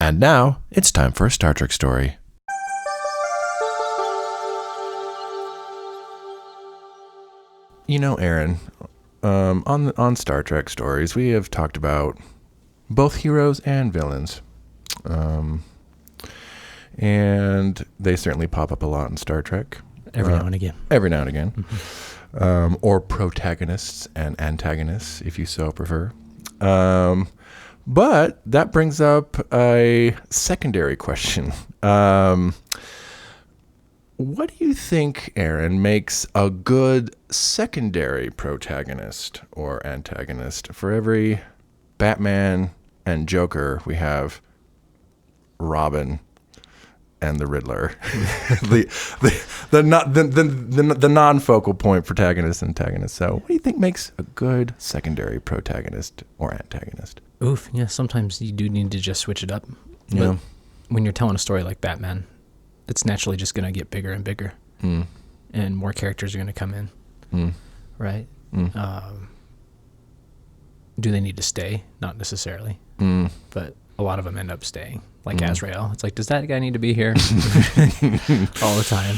And now, it's time for a Star Trek story. You know, Aaron, on Star Trek stories, we have talked about both heroes and villains. And they certainly pop up a lot in Star Trek. Every now and again. Mm-hmm. Or protagonists and antagonists, if you so prefer. But that brings up a secondary question. What do you think, Aaron, makes a good secondary protagonist or antagonist? For every Batman and Joker, we have Robin and the Riddler, the non-focal point protagonist and antagonist. So what do you think makes a good secondary protagonist or antagonist? Oof, yeah, sometimes you do need to just switch it up. Yeah. But when you're telling a story like Batman, it's naturally just going to get bigger and bigger. And more characters are going to come in, right? Do they need to stay? Not necessarily, but a lot of them end up staying. Like Azrael. It's like, does that guy need to be here all the time?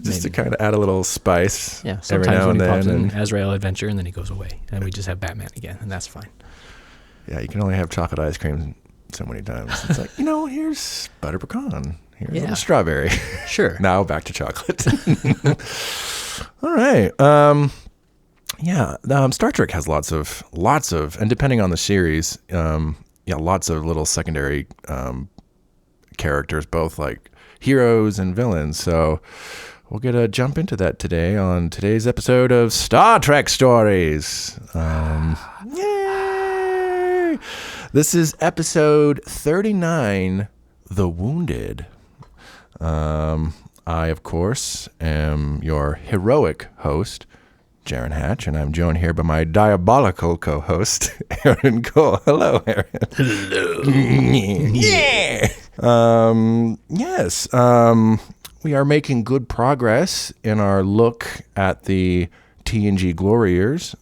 Just to kind of add a little spice. Yeah, every sometimes now when and he pops then. in Azrael adventure and then he goes away. And we just have Batman again, and that's fine. Yeah, you can only have chocolate ice cream so many times. It's like, here's butter pecan. Here's a little strawberry. Sure. Now back to chocolate. All right. Star Trek has lots of, and depending on the series, lots of little secondary characters, both like heroes and villains. So we'll get a jump into that today on today's episode of Star Trek Stories. Yay! This is episode 39, The Wounded. I, of course, am your heroic host, Jaron Hatch, and I'm joined here by my diabolical co-host, Aaron Cole. Hello, Aaron. Hello. Yeah. Yes. We are making good progress in our look at the TNG Glory Years.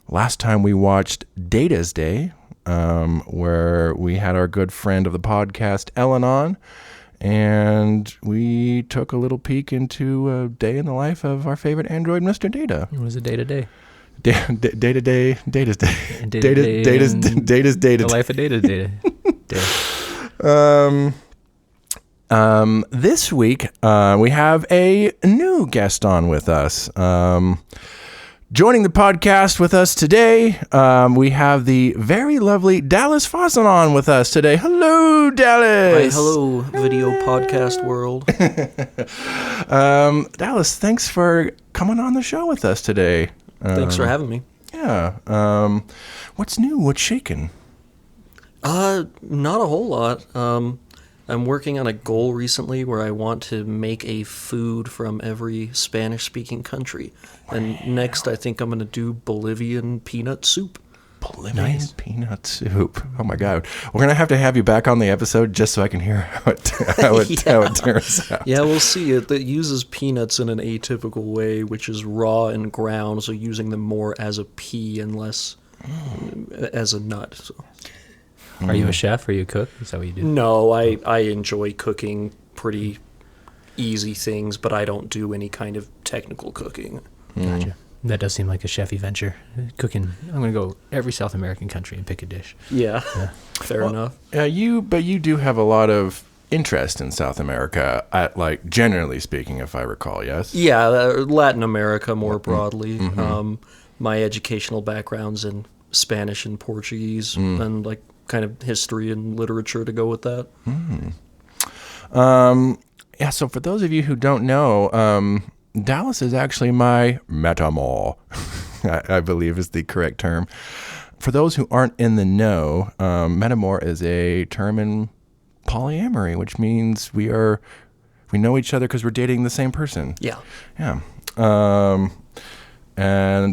Last time we watched Data's Day, where we had our good friend of the podcast, Ellen, on. And we took a little peek into a day in the life of our favorite android, Mr. Data. It was a day-to-day. Data's day. Data's Data. The life of Data. This week, we have a new guest on with us. Joining the podcast with us today, we have the very lovely Dallas Fawson on with us today. Hello, Dallas. Hi, hello, video podcast world. Dallas, thanks for coming on the show with us today. Thanks for having me. Yeah. What's new? What's shaking? Not a whole lot. I'm working on a goal recently where I want to make a food from every Spanish-speaking country. Wow. And next, I think I'm going to do Bolivian peanut soup. Bolivian peanut soup. Oh, my God. We're going to have you back on the episode just so I can hear how it turns out. Yeah, we'll see. It uses peanuts in an atypical way, which is raw and ground, so using them more as a pea and less as a nut. So. Are you a chef? Are you a cook? Is that what you do? No, I enjoy cooking pretty easy things, but I don't do any kind of technical cooking. Gotcha. That does seem like a chefy venture. Cooking, I'm going to go every South American country and pick a dish. Yeah. Fair enough. But you do have a lot of interest in South America, generally speaking, if I recall, yes? Yeah, Latin America more broadly. My educational background's in Spanish and Portuguese, and kind of history and literature to go with that. So for those of you who don't know, Dallas is actually my metamor, I believe is the correct term. For those who aren't in the know, metamor is a term in polyamory, which means we know each other because we're dating the same person. Yeah. And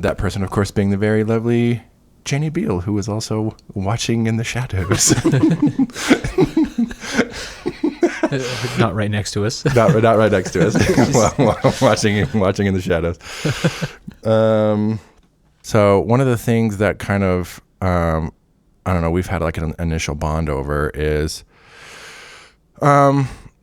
that person, of course, being the very lovely Janie Beal, who is also watching in the shadows. Not right next to us. not right next to us. watching in the shadows. So one of the things that kind of I don't know, we've had like an initial bond over is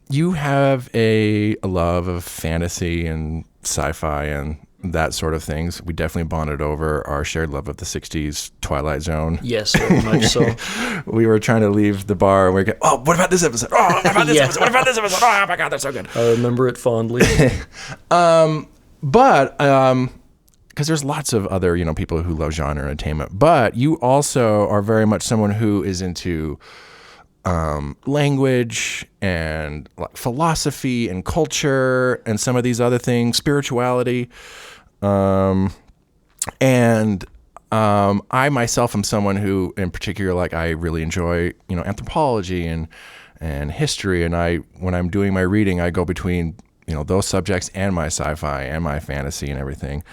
you have a love of fantasy and sci-fi and that sort of things. We definitely bonded over our shared love of the 60s Twilight Zone. Yes, very much so. We were trying to leave the bar and we're like, oh, what about this episode? Oh, what about this episode? What about this episode? Oh my God, that's so good. I remember it fondly. But because there's lots of other, people who love genre entertainment, but you also are very much someone who is into language and like philosophy and culture and some of these other things, spirituality. I myself am someone who, in particular, like I really enjoy, anthropology and history. And when I'm doing my reading, I go between, those subjects and my sci-fi and my fantasy and everything.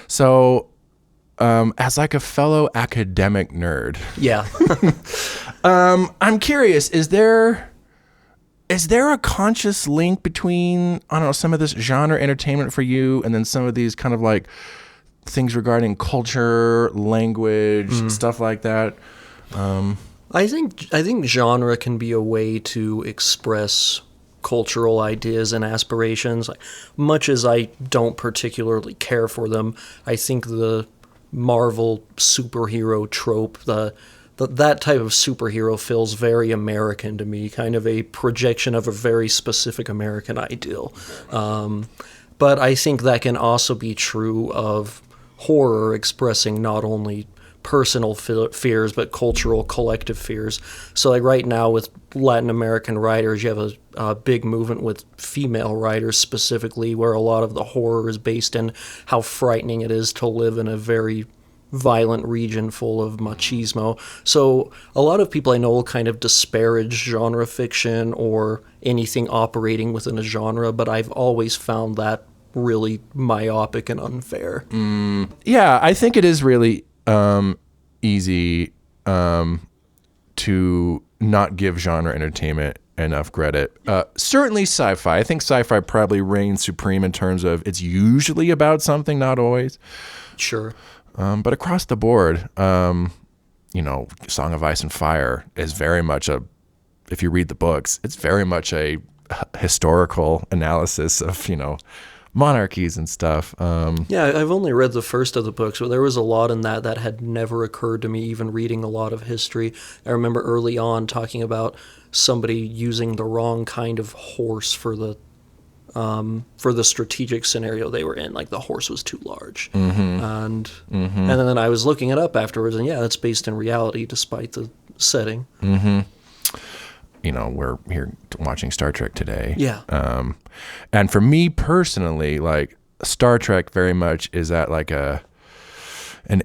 So, as like a fellow academic nerd, Yeah. I'm curious, is there a conscious link between, I don't know, some of this genre entertainment for you and then some of these kind of like things regarding culture, language, stuff like that? I think genre can be a way to express cultural ideas and aspirations. Much as I don't particularly care for them, I think the Marvel superhero trope, that type of superhero feels very American to me, kind of a projection of a very specific American ideal. But I think that can also be true of horror expressing not only personal fears but cultural collective fears. So like right now with Latin American writers, you have a big movement with female writers specifically, where a lot of the horror is based in how frightening it is to live in a very violent region full of machismo. So a lot of people I know will kind of disparage genre fiction or anything operating within a genre, but I've always found that really myopic and unfair. Yeah, I think it is really easy to not give genre entertainment enough credit. Certainly sci-fi. I think sci-fi probably reigns supreme in terms of it's usually about something, not always. Sure. But across the board, Song of Ice and Fire is very much if you read the books, it's very much a historical analysis of, monarchies and stuff. Yeah, I've only read the first of the books, but there was a lot in that had never occurred to me, even reading a lot of history. I remember early on talking about somebody using the wrong kind of horse for the strategic scenario they were in. Like the horse was too large. And then I was looking it up afterwards, and yeah, it's based in reality despite the setting. We're here watching Star Trek today. Yeah. And for me personally, like Star Trek very much is at like an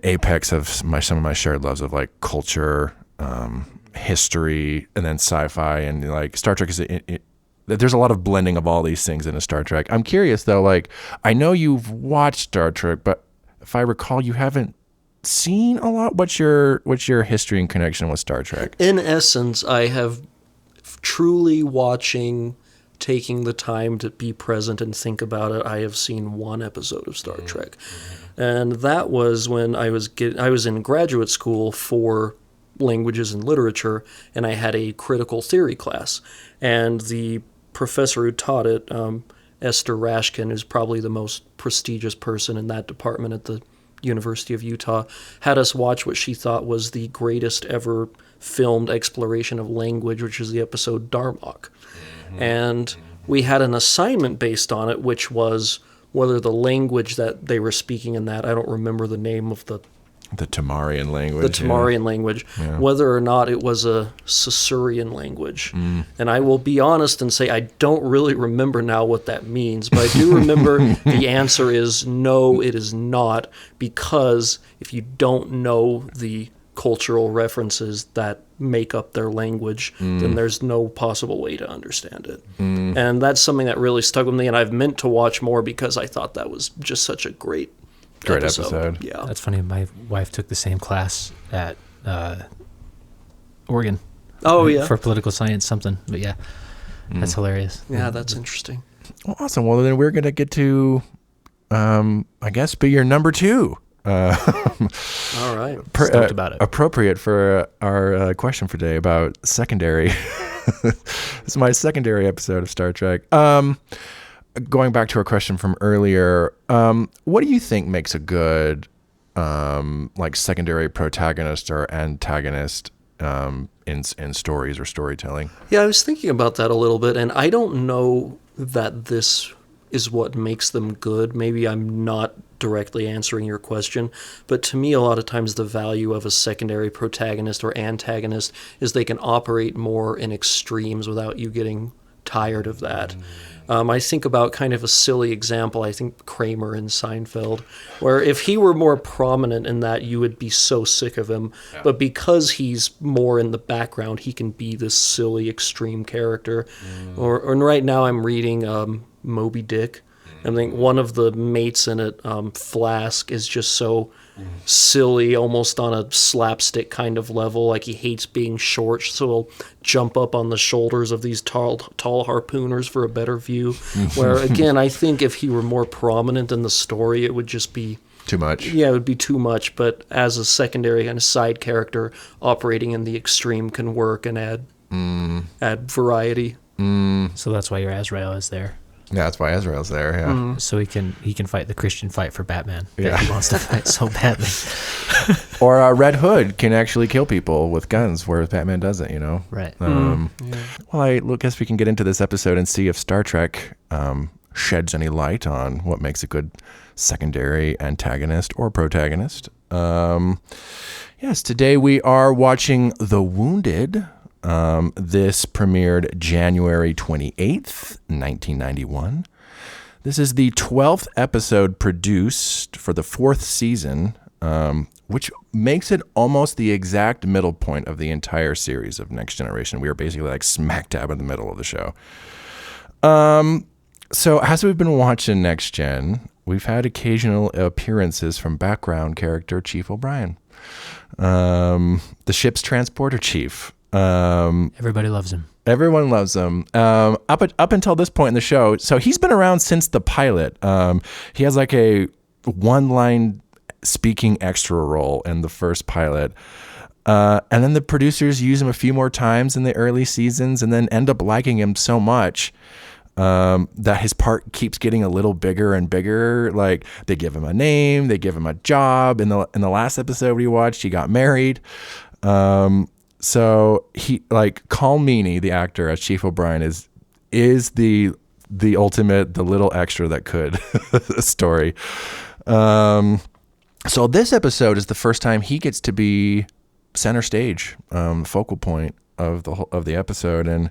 apex of some of my shared loves of like culture, history, and then sci-fi. And like Star Trek is there's a lot of blending of all these things in a Star Trek. I'm curious though, like I know you've watched Star Trek, but if I recall, you haven't seen a lot. What's your history and connection with Star Trek? In essence, I have truly taking the time to be present and think about it, I have seen one episode of Star Trek. And that was when I was in graduate school for languages and literature, and I had a critical theory class. And the professor who taught it, Esther Rashkin, who's probably the most prestigious person in that department at the University of Utah, had us watch what she thought was the greatest ever filmed exploration of language, which is the episode Darmok. And we had an assignment based on it, which was whether the language that they were speaking in that, I don't remember the name of the Tamarian language. The Tamarian language, whether or not it was a Sassurian language. And I will be honest and say I don't really remember now what that means, but I do remember the answer is no, it is not, because if you don't know the cultural references that make up their language, then there's no possible way to understand it. And that's something that really stuck with me, and I've meant to watch more because I thought that was just such a great episode. Yeah, that's funny. My wife took the same class at Oregon. Oh yeah, for political science something. But yeah, that's hilarious. Yeah, that's interesting. Well, awesome. Well, then we're gonna get to, I guess, be your number two. All right. Stoked about it. Appropriate for our question for today about secondary. This is my secondary episode of Star Trek. Going back to our question from earlier, what do you think makes a good secondary protagonist or antagonist in stories or storytelling? Yeah, I was thinking about that a little bit, and I don't know that this is what makes them good. Maybe I'm not directly answering your question, but to me, a lot of times the value of a secondary protagonist or antagonist is they can operate more in extremes without you getting tired of that. I think about kind of a silly example, I think Kramer in Seinfeld, where if he were more prominent in that, you would be so sick of him. Yeah. But because he's more in the background, he can be this silly, extreme character. Or right now I'm reading Moby Dick. I think one of the mates in it, Flask, is just so silly, almost on a slapstick kind of level. Like, he hates being short, so he'll jump up on the shoulders of these tall harpooners for a better view. Where, again, I think if he were more prominent in the story, it would just be too much. Yeah, it would be too much. But as a secondary kind of side character, operating in the extreme can work and add variety. So that's why your Azrael is there. Yeah, that's why Azrael's there. Yeah, so he can fight the Christian fight for Batman. Yeah, he wants to fight so badly. Or Red Hood can actually kill people with guns, whereas Batman doesn't. Right. Well, I guess we can get into this episode and see if Star Trek sheds any light on what makes a good secondary antagonist or protagonist. Yes, today we are watching The Wounded. This premiered January 28th, 1991. This is the 12th episode produced for the 4th season, which makes it almost the exact middle point of the entire series of Next Generation. We are basically like smack dab in the middle of the show. So as we've been watching Next Gen, we've had occasional appearances from background character Chief O'Brien, the ship's transporter chief. Everybody loves him. Everyone loves him. Up until this point in the show, so he's been around since the pilot. He has like a one-line speaking extra role in the first pilot. And then the producers use him a few more times in the early seasons and then end up liking him so much that his part keeps getting a little bigger and bigger. Like, they give him a name, they give him a job. In the last episode we watched, he got married. So he, like, Colm Meaney, the actor as Chief O'Brien, is the ultimate, the little extra that could story. So this episode is the first time he gets to be center stage, focal point of the episode. And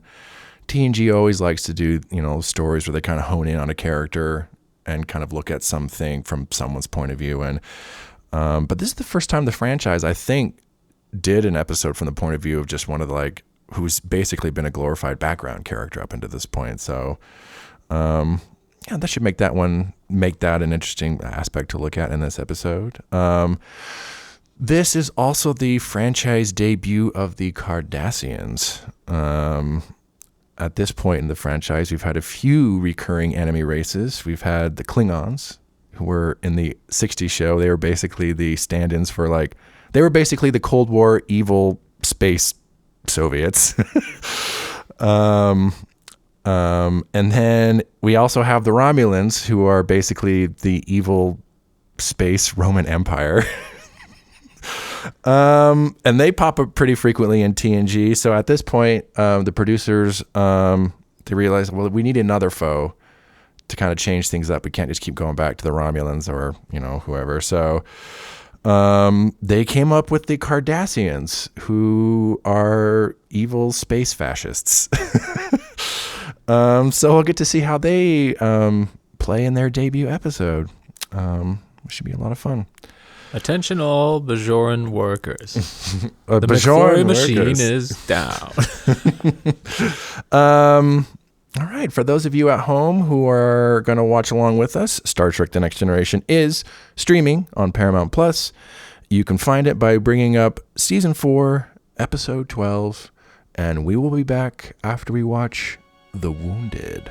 TNG always likes to do, stories where they kind of hone in on a character and kind of look at something from someone's point of view. And but this is the first time the franchise, I think, did an episode from the point of view of just one of the, who's basically been a glorified background character up until this point. So, that should make that an interesting aspect to look at in this episode. This is also the franchise debut of the Cardassians. At this point in the franchise, we've had a few recurring enemy races. We've had the Klingons, who were in the 60s show. They were basically the stand-ins for they were basically the Cold War evil space Soviets. And then we also have the Romulans, who are basically the evil space Roman Empire. And they pop up pretty frequently in TNG. So at this point, the producers, they realize, well, we need another foe to kind of change things up. We can't just keep going back to the Romulans or, whoever. So they came up with the Cardassians, who are evil space fascists. So we'll get to see how they play in their debut episode. Which should be a lot of fun. Attention all Bajoran workers. The Bajoran machine is down. All right. For those of you at home who are going to watch along with us, Star Trek The Next Generation is streaming on Paramount Plus. You can find it by bringing up Season 4, Episode 12, and we will be back after we watch The Wounded.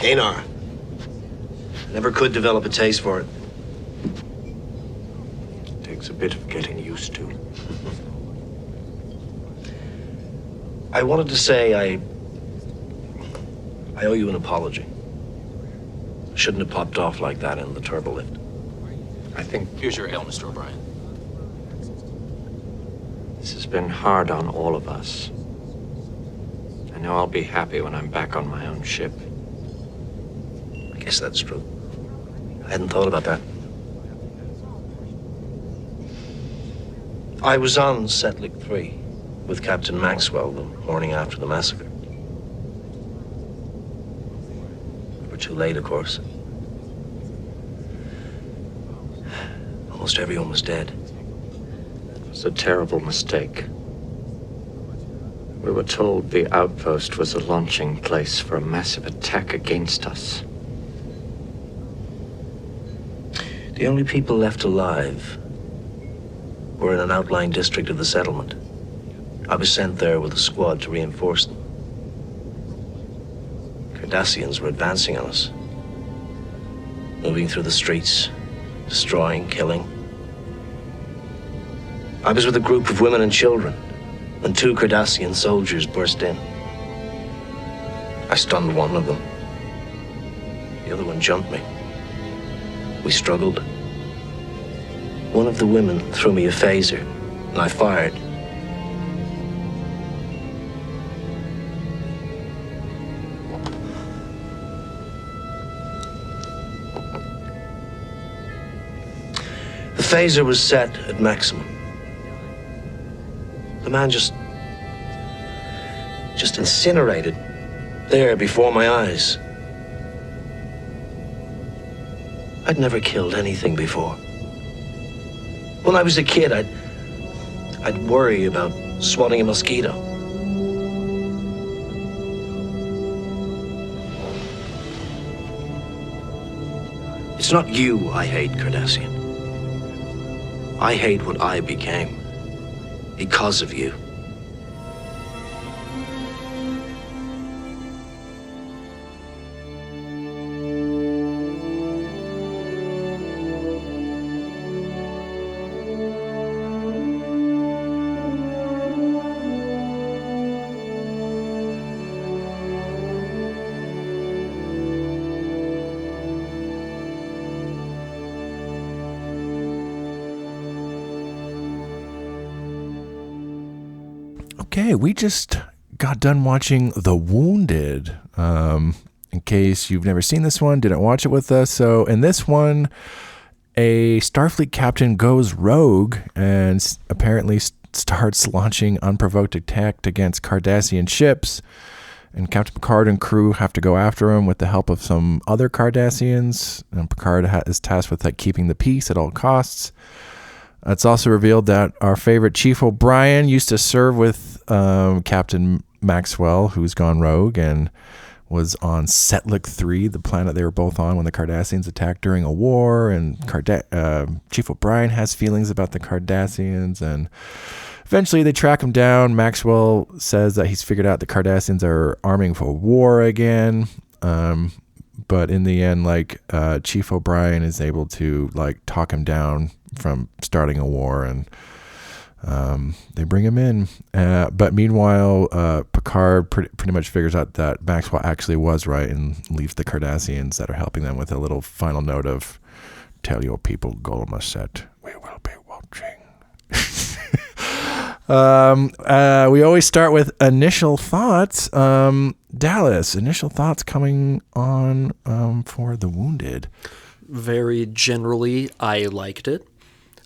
Kanar. Never could develop a taste for it. Takes a bit of getting used to. I wanted to say I owe you an apology. Shouldn't have popped off like that in the turbo lift. I think Here's your ale, Mr. O'Brien. this has been hard on all of us. I know I'll be happy when I'm back on my own ship. I guess that's true. I hadn't thought about that. I was on Setlik 3 with Captain Maxwell the morning after the massacre. We were too late, of course. Almost everyone was dead. It was a terrible mistake. We were told the outpost was a launching place for a massive attack against us. The only people left alive were in an outlying district of the settlement. I was sent there with a squad to reinforce them. Cardassians were advancing on us, moving through the streets, destroying, killing. I was with a group of women and children when 2 Cardassian soldiers burst in. I stunned one of them. The other one jumped me. We struggled. One of the women threw me a phaser, and I fired. The phaser was set at maximum. The man just incinerated there before my eyes. I'd never killed anything before. When I was a kid, I'd worry about swatting a mosquito. It's not you I hate, Cardassian. I hate what I became because of you. Okay, we just got done watching The Wounded. In case you've never seen this one, didn't watch it with us. So in this one, a Starfleet captain goes rogue and apparently starts launching unprovoked attack against Cardassian ships. And Captain Picard and crew have to go after him with the help of some other Cardassians. And Picard is tasked with keeping the peace at all costs. It's also revealed that our favorite Chief O'Brien used to serve with Captain Maxwell, who's gone rogue and was on Setlik 3, the planet they were both on when the Cardassians attacked during a war. And Chief O'Brien has feelings about the Cardassians. And eventually they track him down. Maxwell says that he's figured out the Cardassians are arming for war again. But in the end, Chief O'Brien is able to talk him down from starting a war, and they bring him in. But meanwhile, Picard pretty much figures out that Maxwell actually was right and leaves the Cardassians that are helping them with a little final note of, "Tell your people Golem said, we will be watching." We always start with initial thoughts. Dallas, initial thoughts coming on for The Wounded. Very generally, I liked it.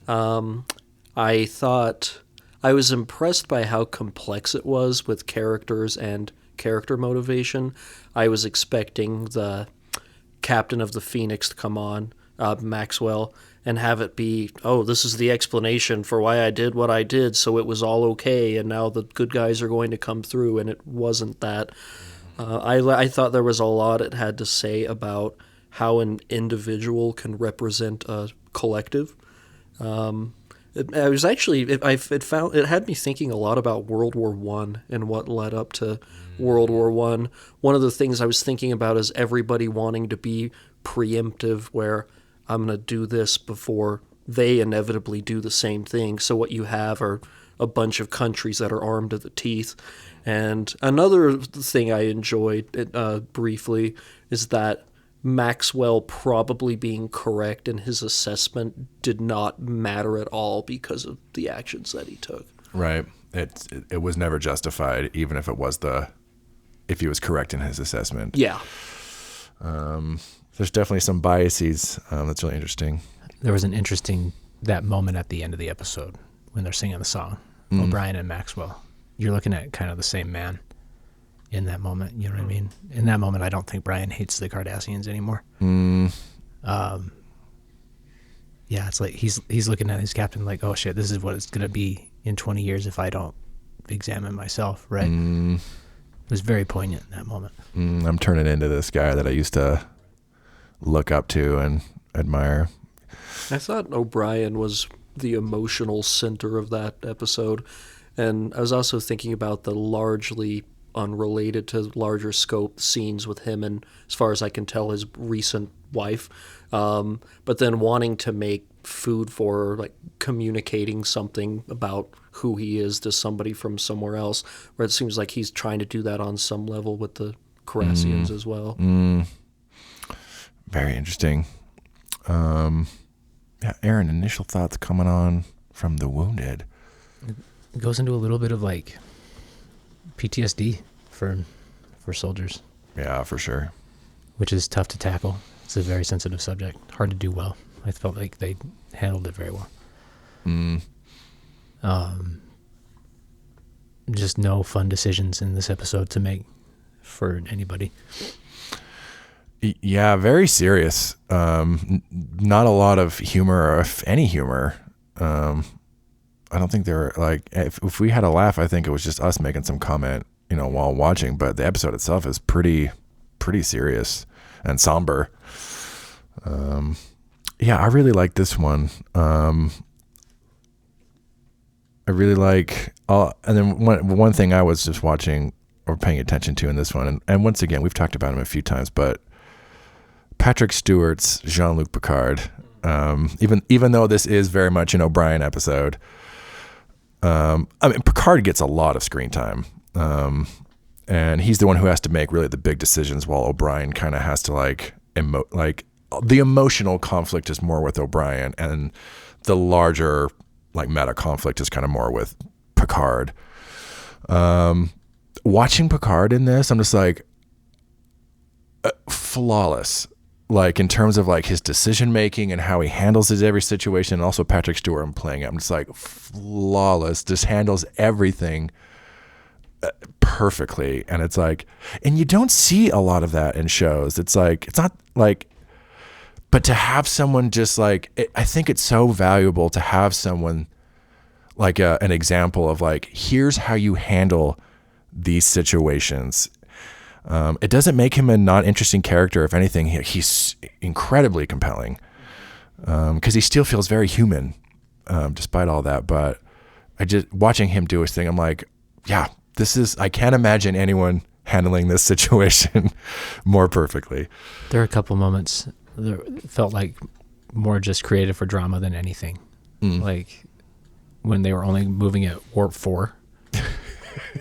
I thought I was impressed by how complex it was with characters and character motivation. I was expecting the captain of the Phoenix to come on, Maxwell, and have it be, oh, this is the explanation for why I did what I did, so it was all okay, and now the good guys are going to come through, and it wasn't that. I thought there was a lot it had to say about how an individual can represent a collective. I was actually, it had me thinking a lot about World War One and what led up to World War One. One of the things I was thinking about is everybody wanting to be preemptive, where I'm going to do this before they inevitably do the same thing. So what you have are a bunch of countries that are armed to the teeth. And another thing I enjoyed briefly is that Maxwell probably being correct in his assessment did not matter at all because of the actions that he took. Right. It was never justified, even if if he was correct in his assessment. Yeah. There's definitely some biases. That's really interesting. There was that moment at the end of the episode when they're singing the song, O'Brien and Maxwell. You're looking at kind of the same man in that moment. You know what I mean? In that moment, I don't think Brian hates the Cardassians anymore. Yeah, it's like he's looking at his captain like, oh shit, this is what it's going to be in 20 years if I don't examine myself, right? It was very poignant in that moment. I'm turning into this guy that I used to look up to and admire. I thought O'Brien was the emotional center of that episode. And I was also thinking about the largely unrelated to larger scope scenes with him and, as far as I can tell, his recent wife. But then wanting to make food for her, like communicating something about who he is to somebody from somewhere else, where it seems like he's trying to do that on some level with the Cardassians as well. Very interesting. Yeah, Aaron, initial thoughts coming on from The Wounded. It goes into a little bit of like PTSD for soldiers. Yeah, for sure. Which is tough to tackle. It's a very sensitive subject. Hard to do well. I felt like they handled it very well. Just no fun decisions in this episode to make for anybody. Yeah, very serious. Not a lot of humor, or if any humor. I don't think there were, like, if we had a laugh, I think it was just us making some comment, while watching. But the episode itself is pretty serious and somber. Yeah, I really like this one. I really like, and then one thing I was just watching or paying attention to in this one, and once again, we've talked about him a few times, but Patrick Stewart's Jean-Luc Picard, even though this is very much an O'Brien episode, Picard gets a lot of screen time, and he's the one who has to make really the big decisions, while O'Brien kind of has to the emotional conflict is more with O'Brien, and the larger meta conflict is kind of more with Picard. Watching Picard in this, I'm just flawless. In terms of his decision making and how he handles his every situation, and also Patrick Stewart I'm playing it, I'm just flawless, just handles everything perfectly. And it's and you don't see a lot of that in shows. It's not but to have someone just I think it's so valuable to have someone an example of here's how you handle these situations. It doesn't make him a not-interesting character. If anything, he's incredibly compelling because he still feels very human despite all that. But watching him do his thing, I'm yeah, I can't imagine anyone handling this situation more perfectly. There are a couple moments that felt like more just creative for drama than anything. Like when they were only moving at warp 4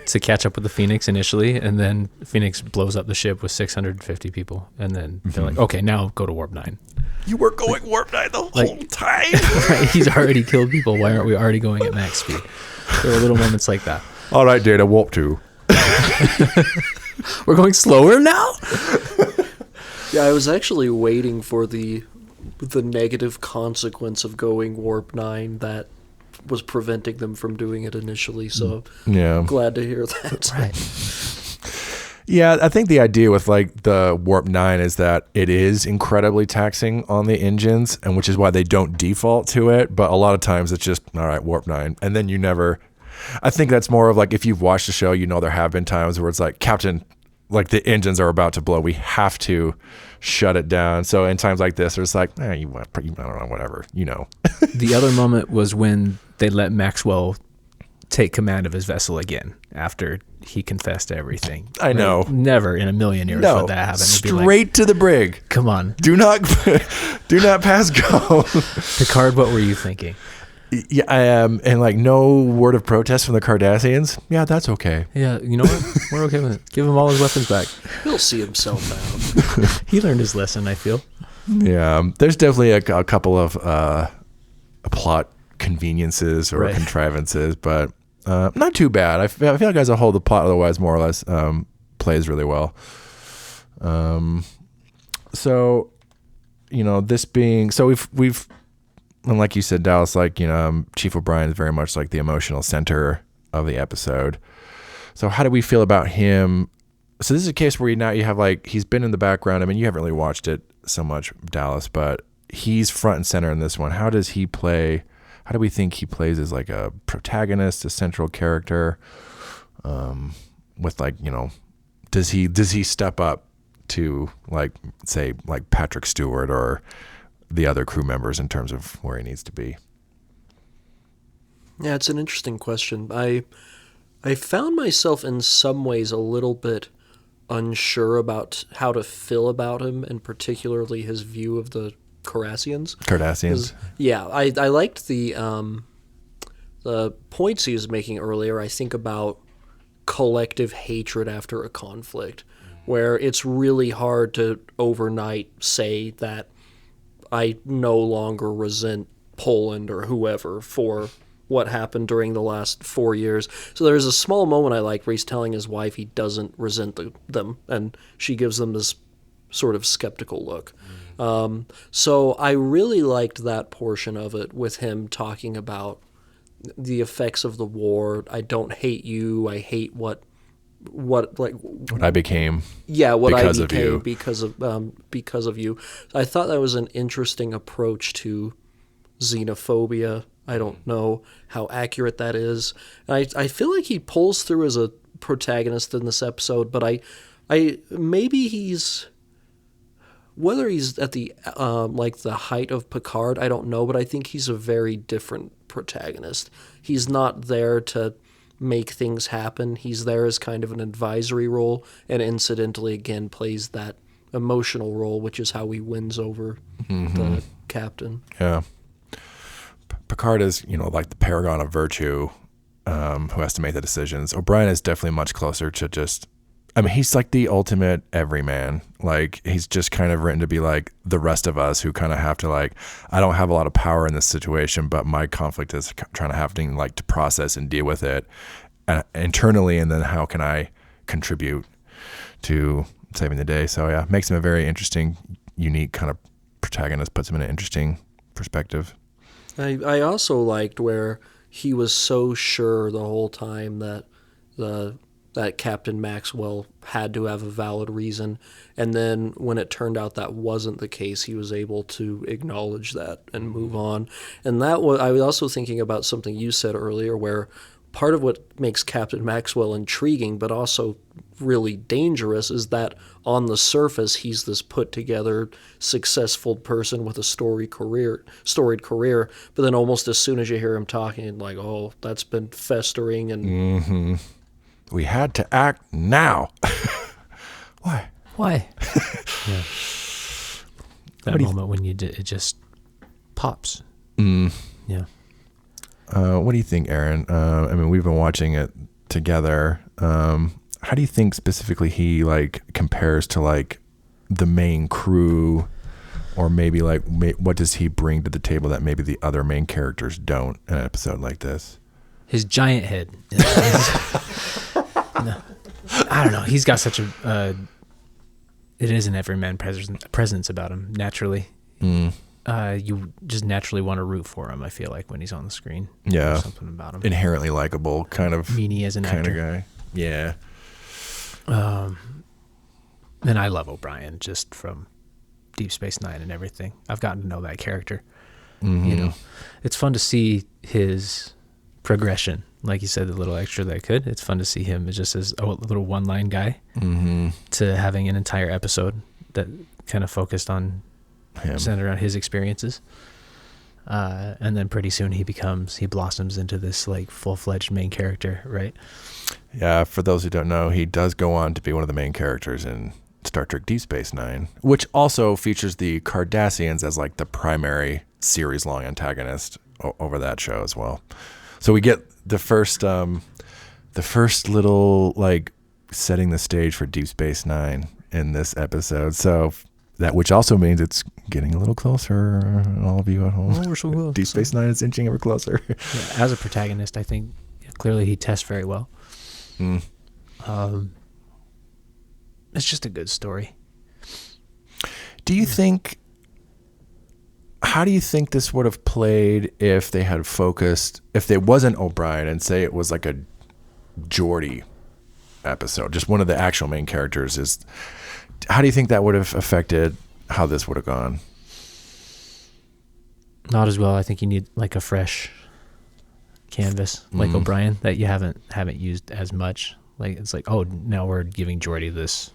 to catch up with the Phoenix initially, and then Phoenix blows up the ship with 650 people, and then they're okay, now go to warp 9. You were going warp 9 the whole time. Right, he's already killed people. Why aren't we already going at max speed? There were little moments like that. All right, Data, warp 2. We're going slower now? Yeah, I was actually waiting for the negative consequence of going warp 9 that was preventing them from doing it initially, so yeah, I'm glad to hear that. Right. Yeah, I think the idea with the warp 9 is that it is incredibly taxing on the engines, and which is why they don't default to it. But a lot of times it's just, all right, warp 9, and then you never. I think that's more of if you've watched the show, there have been times where it's Captain, like the engines are about to blow. We have to shut it down. So in times like this, there's like, I don't know, whatever, you know. The other moment was when they let Maxwell take command of his vessel again after he confessed to everything. I know. Like, never in a million years would that happen. It'd be straight to the brig. Come on. Do not pass go. Picard, what were you thinking? Yeah, I am. And like no word of protest from the Cardassians. Yeah, that's okay. Yeah, you know what? We're okay with it. Give him all his weapons back. He'll see himself out. He learned his lesson, I feel. Yeah, there's definitely a couple of plot conveniences or contrivances, but not too bad. I feel like as a whole, the plot otherwise more or less plays really well. So, you know, this being so we've and like you said, Dallas, like, you know, Chief O'Brien is very much like the emotional center of the episode. So how do we feel about him? So this is a case where you have like, he's been in the background. I mean, you haven't really watched it so much, Dallas, but he's front and center in this one. How does he play? How do we think he plays as like a protagonist, a central character? With like, you know, does he step up to like, say, like Patrick Stewart or the other crew members in terms of where he needs to be? Yeah, it's an interesting question. I found myself in some ways a little bit unsure about how to feel about him, and particularly his view of the Cardassians. Yeah, I liked the points he was making earlier. I think about collective hatred after a conflict, where it's really hard to overnight say that I no longer resent Poland or whoever for what happened during the last 4 years. So there's a small moment I like where he's telling his wife he doesn't resent them, and she gives them this sort of skeptical look. So I really liked that portion of it, with him talking about the effects of the war. I don't hate you. I hate what I became. Yeah, what because I became of you. because of you. I thought that was an interesting approach to xenophobia. I don't know how accurate that is. I feel like he pulls through as a protagonist in this episode, but I maybe he's, whether he's at the like the height of Picard, I don't know, but I think he's a very different protagonist. He's not there to make things happen. He's there as kind of an advisory role, and incidentally again plays that emotional role, which is how he wins over the captain. Yeah. Picard is, you know, like the paragon of virtue, who has to make the decisions. O'Brien is definitely much closer to just, I mean, he's like the ultimate everyman. Like, he's just kind of written to be like the rest of us who kind of have to like, I don't have a lot of power in this situation, but my conflict is trying to have to like to process and deal with it internally. And then how can I contribute to saving the day? So yeah, makes him a very interesting, unique kind of protagonist, puts him in an interesting perspective. I also liked where he was so sure the whole time that that Captain Maxwell had to have a valid reason, and then when it turned out that wasn't the case, he was able to acknowledge that and move on. And that was, I was also thinking about something you said earlier, where part of what makes Captain Maxwell intriguing but also really dangerous is that on the surface he's this put together successful person with a storied career, but then almost as soon as you hear him talking, like, oh, that's been festering and we had to act now. Why? Yeah. That moment when it just pops. Yeah. What do you think, Aaron? I mean, we've been watching it together. How do you think specifically he like compares to like the main crew, or maybe like what does he bring to the table that maybe the other main characters don't in an episode like this? His giant head. No, I don't know. He's got such a it is an everyman presence about him naturally. You just naturally want to root for him, I feel like, when he's on the screen. Yeah. There's something about him. Inherently likable, kind of meanie as an kind actor. of guy. Yeah. And I love O'Brien just from Deep Space Nine and everything. I've gotten to know that character. You know, it's fun to see his progression. like you said, the little extra that I could. It's fun to see him just as a little one-line guy to having an entire episode that kind of focused on centered around his experiences. And then pretty soon he blossoms into this like full-fledged main character, right? Yeah, for those who don't know, he does go on to be one of the main characters in Star Trek Deep Space Nine, which also features the Cardassians as like the primary series-long antagonist over that show as well. So we get the first little like setting the stage for Deep Space Nine in this episode. So that, which also means it's getting a little closer. All of you at home, we're so close. Deep Space Nine is inching ever closer. Yeah, as a protagonist, I think clearly he tests very well. It's just a good story. Do you think? How do you think this would have played if they had focused, if there wasn't O'Brien and say it was like a Geordi episode, just one of the actual main characters? How do you think that would have affected how this would have gone? Not as well. I think you need like a fresh canvas, like O'Brien, that you haven't used as much. Like it's like, oh, now we're giving Geordi this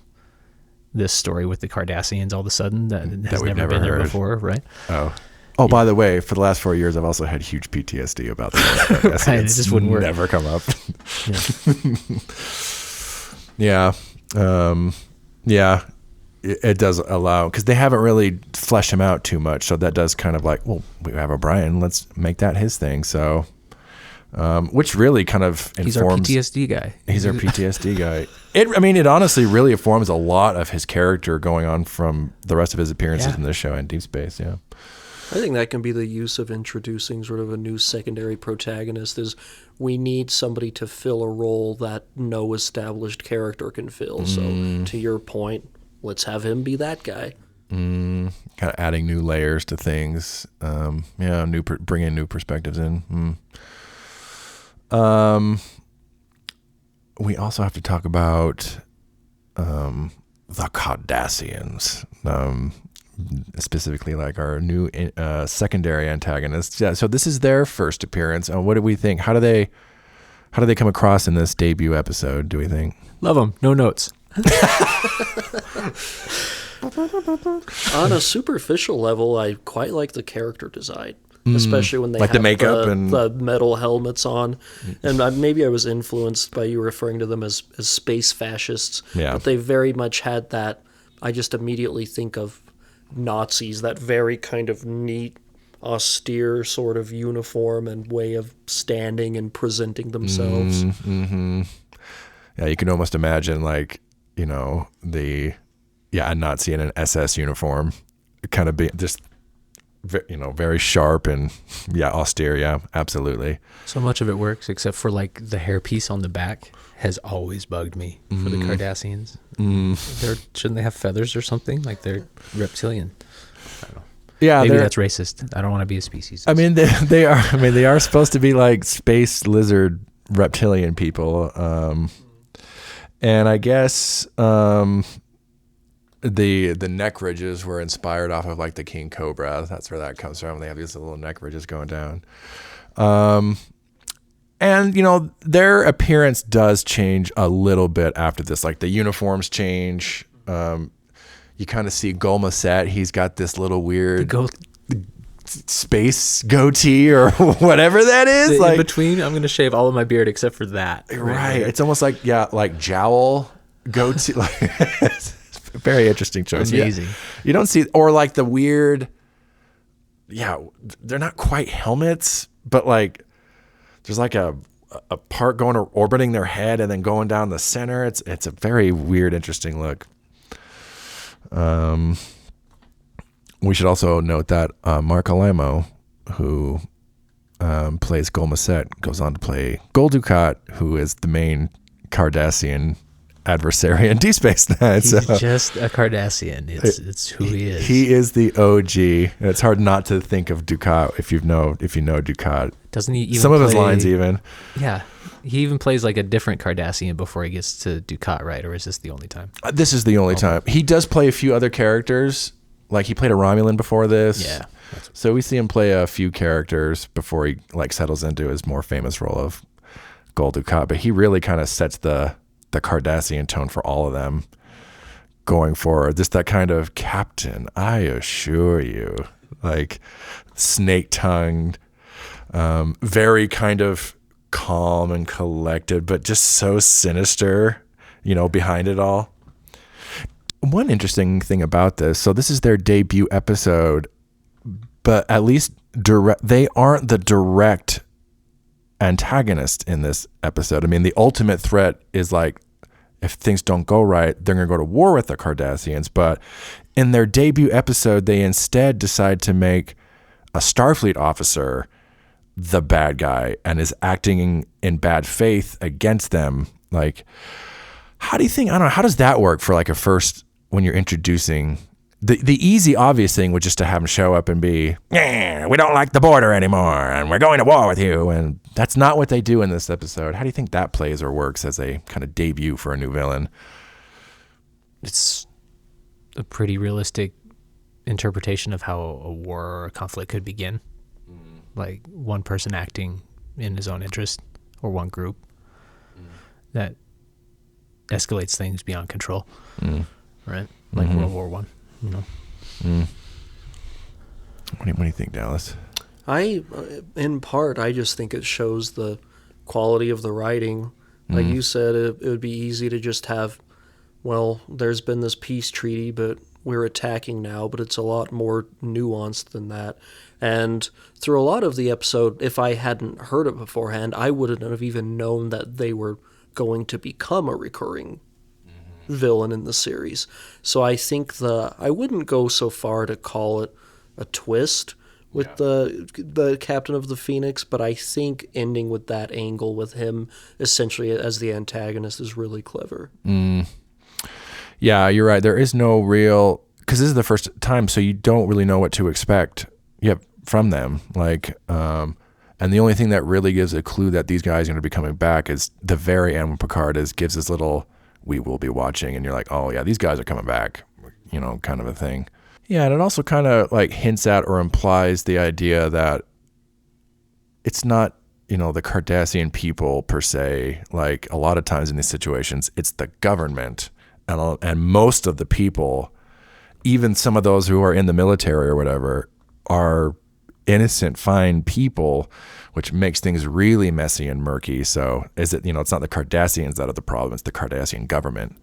story with the Cardassians all of a sudden that has never been there before, right? Oh, by the way, for the last 4 years, I've also had huge PTSD about the Cardassians. Right, it just wouldn't work. Never come up. Yeah. It does allow, because they haven't really fleshed him out too much, so that does kind of like, well, we have O'Brien, let's make that his thing. So, which really kind of informs. He's our PTSD guy. He's our PTSD guy. It honestly really informs a lot of his character going on from the rest of his appearances in this show and Deep Space. Yeah, I think that can be the use of introducing sort of a new secondary protagonist. Is we need somebody to fill a role that no established character can fill. So to your point, let's have him be that guy. Kind of adding new layers to things. Bringing new perspectives in. We also have to talk about the Cardassians, specifically like our new secondary antagonists. Yeah, so this is their first appearance. What do we think? How do they come across in this debut episode, do we think? Love them. No notes. On a superficial level, I quite like the character design. Especially when they like have the makeup and the metal helmets on. And maybe I was influenced by you referring to them as space fascists. Yeah. But they very much had that. I just immediately think of Nazis, that very kind of neat, austere sort of uniform and way of standing and presenting themselves. Yeah, you can almost imagine like, a Nazi in an SS uniform kind of being just, very sharp and austere. Yeah, absolutely. So much of it works, except for like the hairpiece on the back has always bugged me for the Cardassians. Shouldn't they have feathers or something? Like they're reptilian. I don't know. Yeah, maybe that's racist. I don't want to be a species. They are. They are supposed to be like space lizard reptilian people. And I guess the neck ridges were inspired off of like the king cobra. That's where that comes from. They have these little neck ridges going down. And their appearance does change a little bit after this. Like the uniforms change. You kind of see Golmasset. He's got this little weird space goatee or whatever that is. In between, I'm going to shave all of my beard except for that. Right. It's almost like jowl goatee. Very interesting choice. Amazing. Yeah. You don't see, or like the weird, they're not quite helmets, but like there's like a part going or orbiting their head and then going down the center. It's a very weird, interesting look. We should also note that Mark Alamo, who plays Golmasset, goes on to play Gul Dukat, who is the main Cardassian adversary in Deep Space Nine. He's just a Cardassian. It's who he is. He is the OG. And it's hard not to think of Dukat if you know Dukat. Doesn't he even some of his lines even? Yeah. He even plays like a different Cardassian before he gets to Dukat, right? Or is this the only time? This is the only time. He does play a few other characters. Like he played a Romulan before this. Yeah. So we see him play a few characters before he like settles into his more famous role of Gul Dukat, but he really kind of sets the Cardassian tone for all of them going forward. Just that kind of captain, I assure you, like snake-tongued, very kind of calm and collected, but just so sinister, behind it all. One interesting thing about this, so this is their debut episode, but at least they aren't the direct antagonist in this episode. I mean, the ultimate threat is like, if things don't go right, they're going to go to war with the Cardassians. But in their debut episode, they instead decide to make a Starfleet officer the bad guy and is acting in bad faith against them. Like, how do you think, I don't know, how does that work for like a first, when you're introducing the easy, obvious thing would just to have him show up and be, yeah, we don't like the border anymore and we're going to war with you. And that's not what they do in this episode. How do you think that plays or works as a kind of debut for a new villain? It's a pretty realistic interpretation of how a war or a conflict could begin. Like one person acting in his own interest, or one group that escalates things beyond control. Right? Like World War One. What do you think, Dallas? In part, I just think it shows the quality of the writing. Like you said, it would be easy to just have, well, there's been this peace treaty, but we're attacking now, but it's a lot more nuanced than that. And through a lot of the episode, if I hadn't heard it beforehand, I wouldn't have even known that they were going to become a recurring villain in the series. So I think I wouldn't go so far to call it a twist with the captain of the Phoenix, but I think ending with that angle with him essentially as the antagonist is really clever. Yeah, you're right. There is no real, because this is the first time, so you don't really know what to expect from them. Like, and the only thing that really gives a clue that these guys are going to be coming back is the very end when Picard gives this little, we will be watching, and you're like, oh yeah, these guys are coming back, kind of a thing. Yeah, and it also kind of like hints at or implies the idea that it's not, the Cardassian people per se. Like a lot of times in these situations, it's the government and most of the people, even some of those who are in the military or whatever, are innocent, fine people, which makes things really messy and murky. So it's not the Cardassians that are the problem, it's the Cardassian government.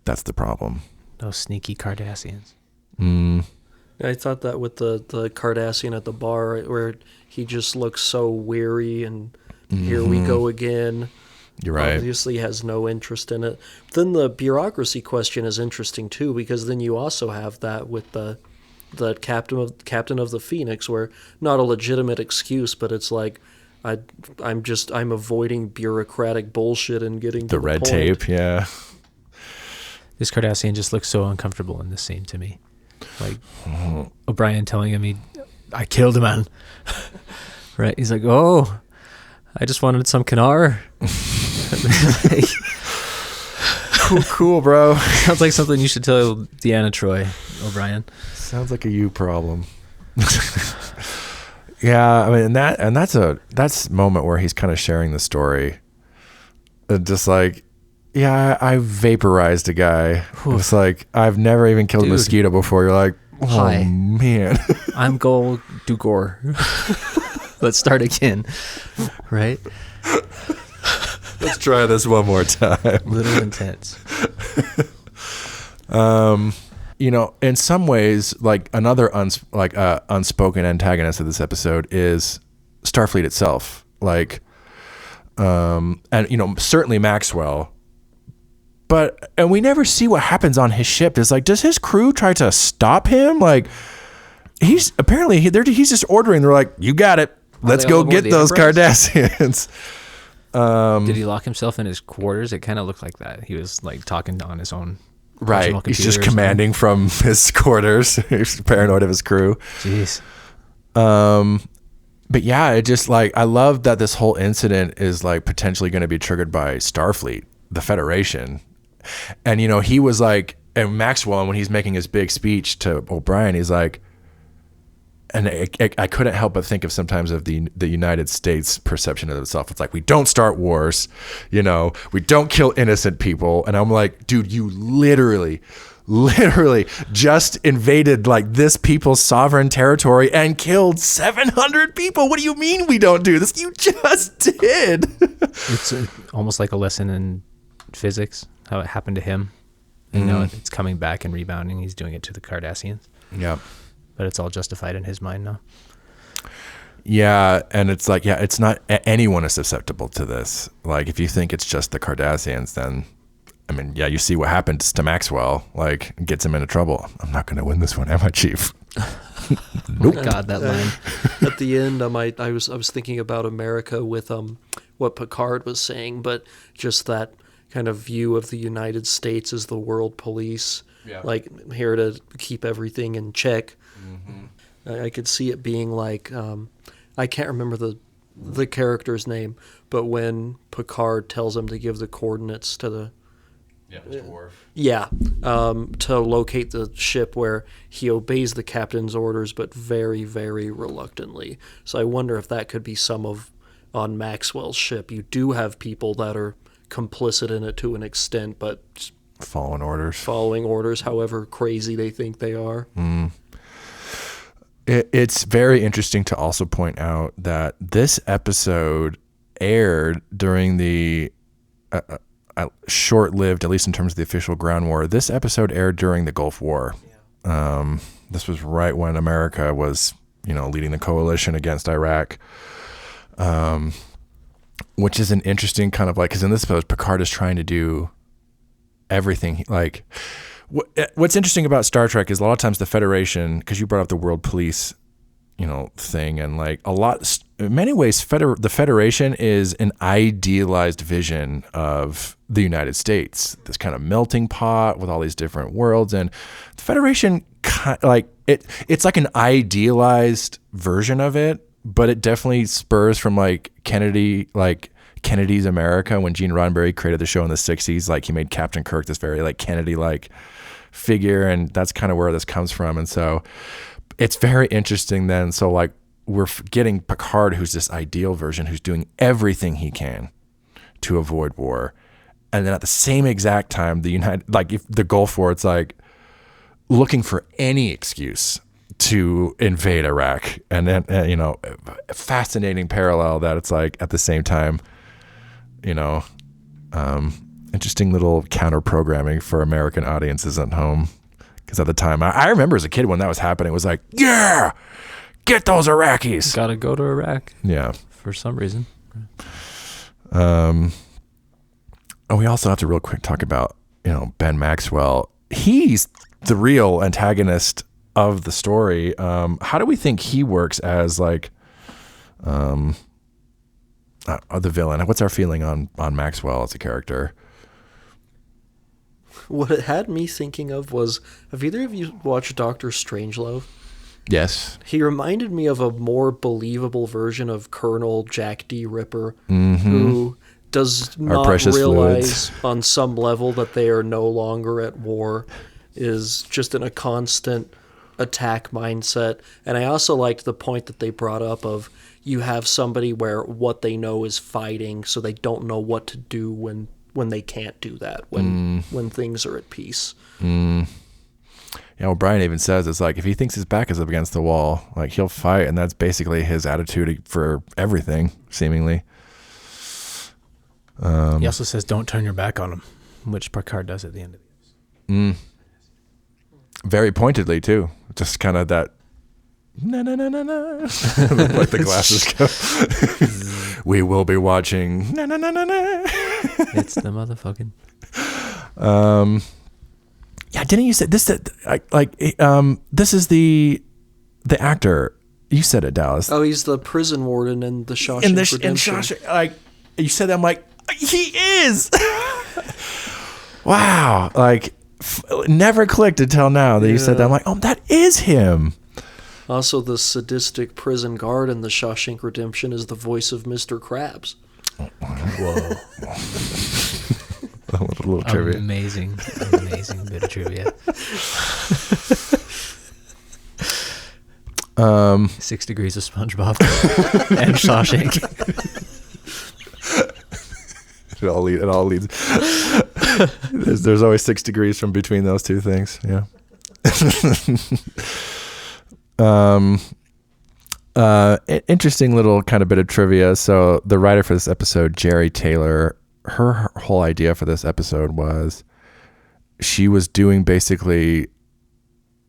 That's the problem. Those sneaky Cardassians. I thought that with the Cardassian at the bar, where he just looks so weary and here we go again. You're right. Obviously has no interest in it. Then the bureaucracy question is interesting too, because then you also have that with the captain of the Phoenix, where not a legitimate excuse, but it's like I'm avoiding bureaucratic bullshit and getting the red tape. Yeah. This Cardassian just looks so uncomfortable in this scene to me. Like O'Brien telling him I killed a man. Right? He's like, oh, I just wanted some Kanar. Cool, bro. Sounds like something you should tell Deanna Troi, O'Brien. Sounds like a you problem. Yeah, I mean, that's a moment where he's kind of sharing the story. Just like, yeah, I vaporized a guy. It's like, I've never even killed a mosquito before. You're like, oh, hi, man. I'm Gul Dugor. Let's start again. Right? Let's try this one more time. Little intense. In some ways, like another unspoken antagonist of this episode is Starfleet itself. Like, and certainly Maxwell. And we never see what happens on his ship. It's like, does his crew try to stop him? Like, he's just ordering. They're like, you got it. Let's go get those Cardassians. Did he lock himself in his quarters? It kind of looked like that. He was like talking on his own. Right. He's just commanding from his quarters. He's paranoid of his crew. Jeez. But yeah, it just like, I love that this whole incident is like potentially going to be triggered by Starfleet, the Federation. And, he was like, and Maxwell, when he's making his big speech to O'Brien, he's like, and I couldn't help but think of sometimes of the United States perception of itself. It's like, we don't start wars, we don't kill innocent people. And I'm like, dude, you literally just invaded like this people's sovereign territory and killed 700 people. What do you mean we don't do this? You just did. It's almost like a lesson in physics, how it happened to him. It's coming back and rebounding. He's doing it to the Cardassians. Yeah. But it's all justified in his mind now. Yeah, and it's like, it's not, anyone is susceptible to this. Like, if you think it's just the Cardassians, then, I mean, you see what happens to Maxwell, like, gets him into trouble. I'm not going to win this one, am I, Chief? Nope. Oh God, that line. At the end, I was thinking about America with what Picard was saying, but just that kind of view of the United States as the world police, like here to keep everything in check. Mm-hmm. I could see it being like, I can't remember the character's name, but when Picard tells him to give the coordinates to the Mr. Worf. To locate the ship, where he obeys the captain's orders, but very, very reluctantly. So I wonder if that could be on Maxwell's ship. You do have people that are complicit in it to an extent, but following orders, however crazy they think they are. It's very interesting to also point out that this episode aired during the short-lived, at least in terms of the official ground war. This episode aired during the Gulf War. This was right when America was, leading the coalition against Iraq. Which is an interesting kind of like, because in this episode, Picard is trying to do everything. Like, what's interesting about Star Trek is a lot of times the Federation, because you brought up the world police, thing, and like in many ways, the Federation is an idealized vision of the United States, this kind of melting pot with all these different worlds. And the Federation, it's like an idealized version of it, but it definitely spurs from like Kennedy's America, when Gene Roddenberry created the show in the 60s. Like, he made Captain Kirk this very like Kennedy-like figure, and that's kind of where this comes from. And so it's very interesting then. So like, we're getting Picard, who's this ideal version, who's doing everything he can to avoid war. And then at the same exact time, if the Gulf War, it's like looking for any excuse to invade Iraq. And then, a fascinating parallel that it's like at the same time, interesting little counter programming for American audiences at home. Because at the time, I remember as a kid when that was happening, it was like, yeah, get those Iraqis. Gotta go to Iraq. Yeah. For some reason. And we also have to real quick talk about, Ben Maxwell. He's the real antagonist of the story. How do we think he works as like the villain? What's our feeling on Maxwell as a character? What it had me thinking of was, have either of you watched Dr. Strangelove? Yes. He reminded me of a more believable version of Colonel Jack D. Ripper, who does not realize on some level that they are no longer at war, is just in a constant attack mindset. And I also liked the point that they brought up of, you have somebody where what they know is fighting, so they don't know what to do when they can't do that, when things are at peace. Brian even says, it's like, if he thinks his back is up against the wall, like, he'll fight, and that's basically his attitude for everything, seemingly. He also says, don't turn your back on him, which Picard does at the end of it. Very pointedly, too. Just kind of that, na na na na na, like the glasses go. We will be watching, na na na na na. It's the motherfucking. Yeah, didn't you say this? This is the actor. You said it, Dallas. Oh, he's the prison warden in the Shawshank Redemption. Like, you said that, I'm like, he is. Wow, like never clicked until now that you said that. I'm like, oh, that is him. Also, the sadistic prison guard in the Shawshank Redemption is the voice of Mr. Krabs. Whoa. A little trivia. Amazing bit of trivia. 6 Degrees of SpongeBob and Shawshank. It all leads. There's always 6 degrees from between those two things. Yeah. Interesting little kind of bit of trivia. So the writer for this episode, Jerry Taylor, her whole idea for this episode was she was doing basically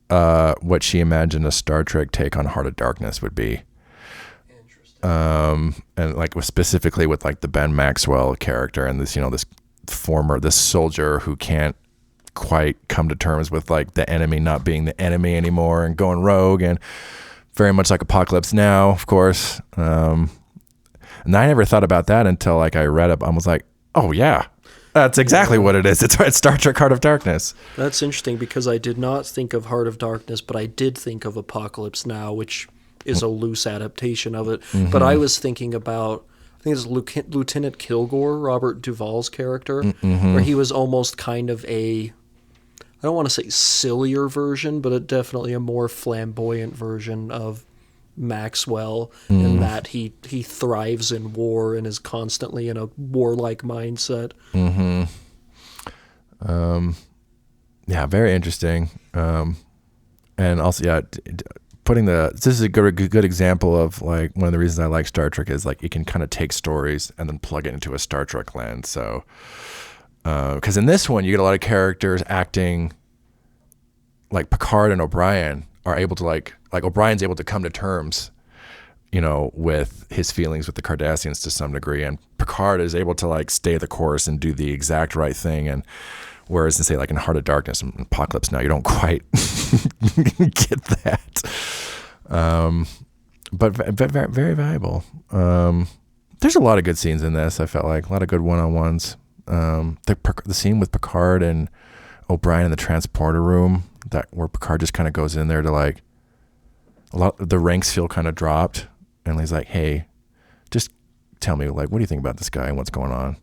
what she imagined a Star Trek take on Heart of Darkness would be. And like specifically with like the Ben Maxwell character and this, this soldier who can't quite come to terms with like the enemy not being the enemy anymore and going rogue, and very much like Apocalypse Now, of course. And I never thought about that until like I read it. I was like, oh yeah, that's exactly what it is. It's Star Trek Heart of Darkness. That's interesting because I did not think of Heart of Darkness, but I did think of Apocalypse Now, which is a loose adaptation of it. Mm-hmm. But I was thinking about, I think it's Lieutenant Kilgore, Robert Duvall's character, where he was almost kind of I don't want to say sillier version, but definitely a more flamboyant version of Maxwell, in that he thrives in war and is constantly in a warlike mindset. Yeah, very interesting. And also, yeah, this is a good example of like one of the reasons I like Star Trek is like it can kind of take stories and then plug it into a Star Trek lens. So, because in this one you get a lot of characters acting like Picard and O'Brien are able to like O'Brien's able to come to terms, with his feelings with the Cardassians to some degree, and Picard is able to like stay the course and do the exact right thing. And whereas in say like in Heart of Darkness and Apocalypse Now, you don't quite get that. But very, very valuable. There's a lot of good scenes in this. I felt like a lot of good one-on-ones. The scene with Picard and O'Brien in the transporter room, where Picard just kind of goes in there to like, the ranks feel kind of dropped, and he's like, "Hey, just tell me, like, what do you think about this guy and what's going on?"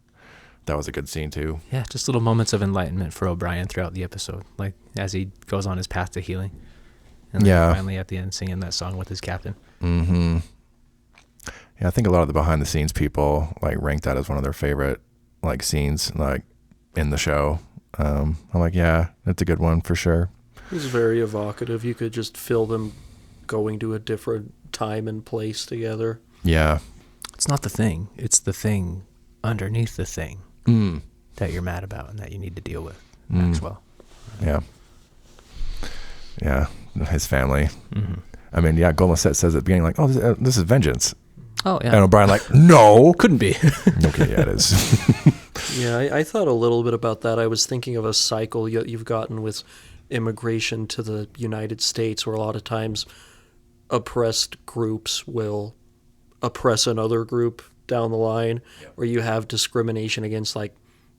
That was a good scene too. Yeah, just little moments of enlightenment for O'Brien throughout the episode, like as he goes on his path to healing, and then finally at the end singing that song with his captain. Mm-hmm. Yeah, I think a lot of the behind the scenes people like ranked that as one of their favorite like scenes like in the show. I'm like, yeah, that's a good one for sure. It was very evocative. You could just feel them going to a different time and place together. Yeah. It's not the thing. It's the thing underneath the thing that you're mad about and that you need to deal with. Maxwell. Yeah. Yeah. His family. I mean, yeah, Golmosset says at the beginning, like, oh, this is vengeance. Oh, yeah. And O'Brien like, no. Couldn't be. Okay, yeah, it is. Yeah, I thought a little bit about that. I was thinking of a cycle you've gotten with immigration to the United States, where a lot of times oppressed groups will oppress another group down the line, where you have discrimination against like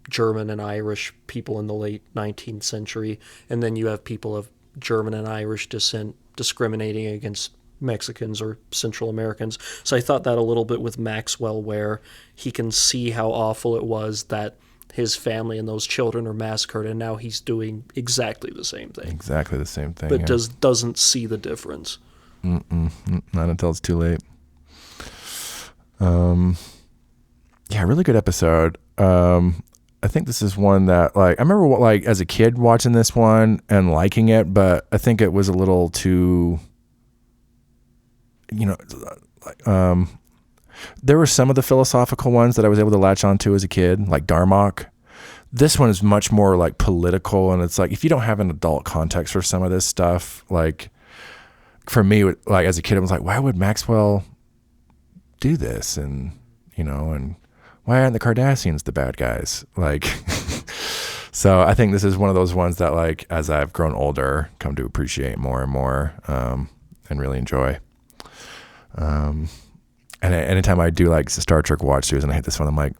German and Irish people in the late 19th century, and then you have people of German and Irish descent discriminating against Mexicans or Central Americans. So I thought that a little bit with Maxwell, where he can see how awful it was that his family and those children are massacred, and now he's doing exactly the same thing. Exactly the same thing. But doesn't see the difference. Not until it's too late. Yeah, really good episode. I think this is one that like I remember like as a kid watching this one and liking it, but I think it was a little too, there were some of the philosophical ones that I was able to latch onto as a kid, like Darmok. This one is much more like political, and it's like if you don't have an adult context for some of this stuff, like for me, like as a kid, I was like, why would Maxwell do this? And and why aren't the Cardassians the bad guys? Like, so I think this is one of those ones that like as I've grown older, come to appreciate more and more, and really enjoy. And anytime I do like Star Trek watch throughs and I hit this one, I'm like,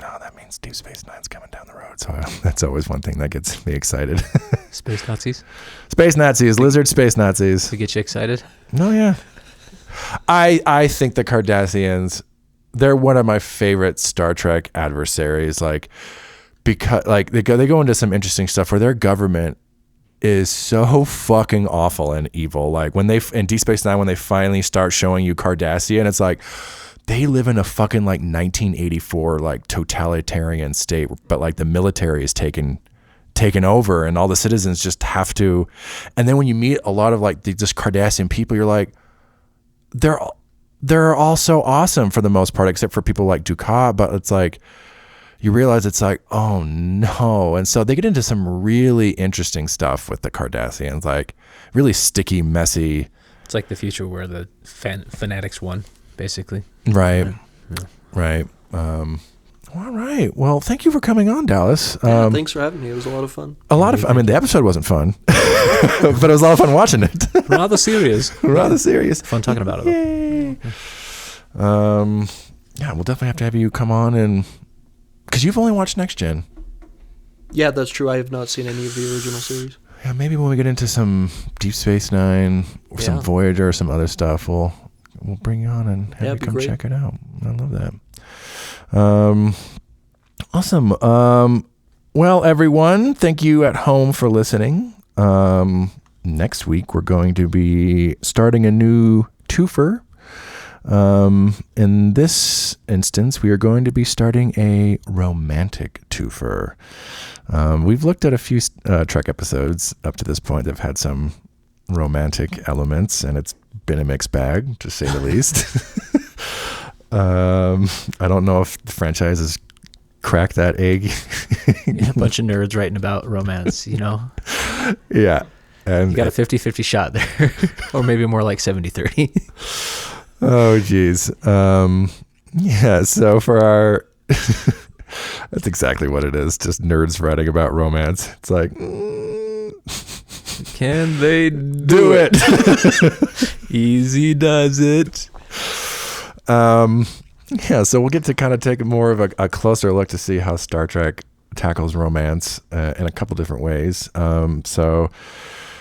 oh, that means Deep Space Nine's coming down the road. So that's always one thing that gets me excited. Space Nazis? Space Nazis, lizard space Nazis. To get you excited? No, yeah. I think the Cardassians, they're one of my favorite Star Trek adversaries. Like, because like they go into some interesting stuff where their government is so fucking awful and evil. Like when they in Deep Space Nine, when they finally start showing you Cardassian, it's like they live in a fucking like 1984 like totalitarian state, but like the military is taken over, and all the citizens just have to. And then when you meet a lot of like just Cardassian people, you're like, they're all so awesome for the most part, except for people like Dukat. But it's like, you realize it's like, oh no. And so they get into some really interesting stuff with the Cardassians, like really sticky, messy. It's like the future where the fanatics won, basically. Right. Yeah. Right. All right. Well, thank you for coming on, Dallas. Thanks for having me. It was a lot of fun. I mean, the episode wasn't fun, but it was a lot of fun watching it. Rather serious. Fun talking about it, though. Yay. Yeah, we'll definitely have to have you come on, and because you've only watched Next Gen. Yeah, that's true. I have not seen any of the original series. Yeah, maybe when we get into some Deep Space Nine or some Voyager or some other stuff, we'll bring you on and have you come check it out. I love that. Awesome. Well, everyone, thank you at home for listening. Next week, we're going to be starting a new twofer. In this instance, we are going to be starting a romantic twofer. We've looked at a few Trek episodes up to this point that have had some romantic elements, and it's been a mixed bag, to say the least. I don't know if the franchise has cracked that egg. Yeah, a bunch of nerds writing about romance, Yeah. And you got a 50-50 shot there. Or maybe more like 70-30. Oh, geez. Yeah, so for our... That's exactly what it is. Just nerds writing about romance. It's like... Can they do it? Easy does it. Yeah, so we'll get to kind of take more of a closer look to see how Star Trek tackles romance in a couple different ways. So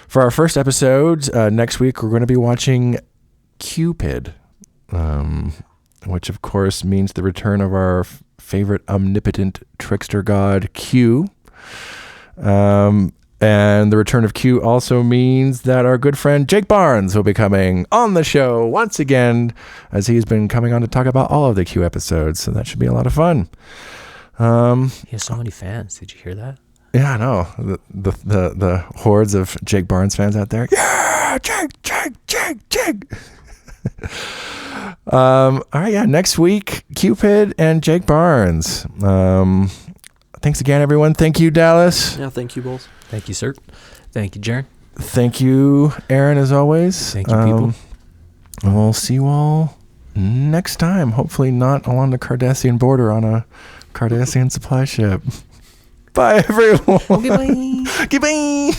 for our first episode, next week, we're going to be watching Cupid, which of course means the return of our favorite omnipotent trickster god, Q. And the return of Q also means that our good friend Jake Barnes will be coming on the show once again, as he's been coming on to talk about all of the Q episodes. So that should be a lot of fun. He has so many fans. Did you hear that? Yeah, I know. The hordes of Jake Barnes fans out there. Yeah, Jake. All right, yeah. Next week, Cupid and Jake Barnes. Thanks again, everyone. Thank you, Dallas. Yeah, thank you both. Thank you, sir. Thank you, Jaron. Thank you, Aaron, as always. Thank you, people. And we'll see you all next time. Hopefully not along the Cardassian border on a Cardassian supply ship. Bye, everyone. Goodbye. Goodbye.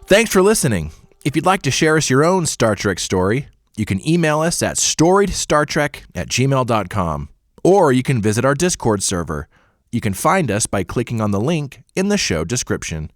Thanks for listening. If you'd like to share us your own Star Trek story, you can email us at storiedstartrek@gmail.com, or you can visit our Discord server. You can find us by clicking on the link in the show description.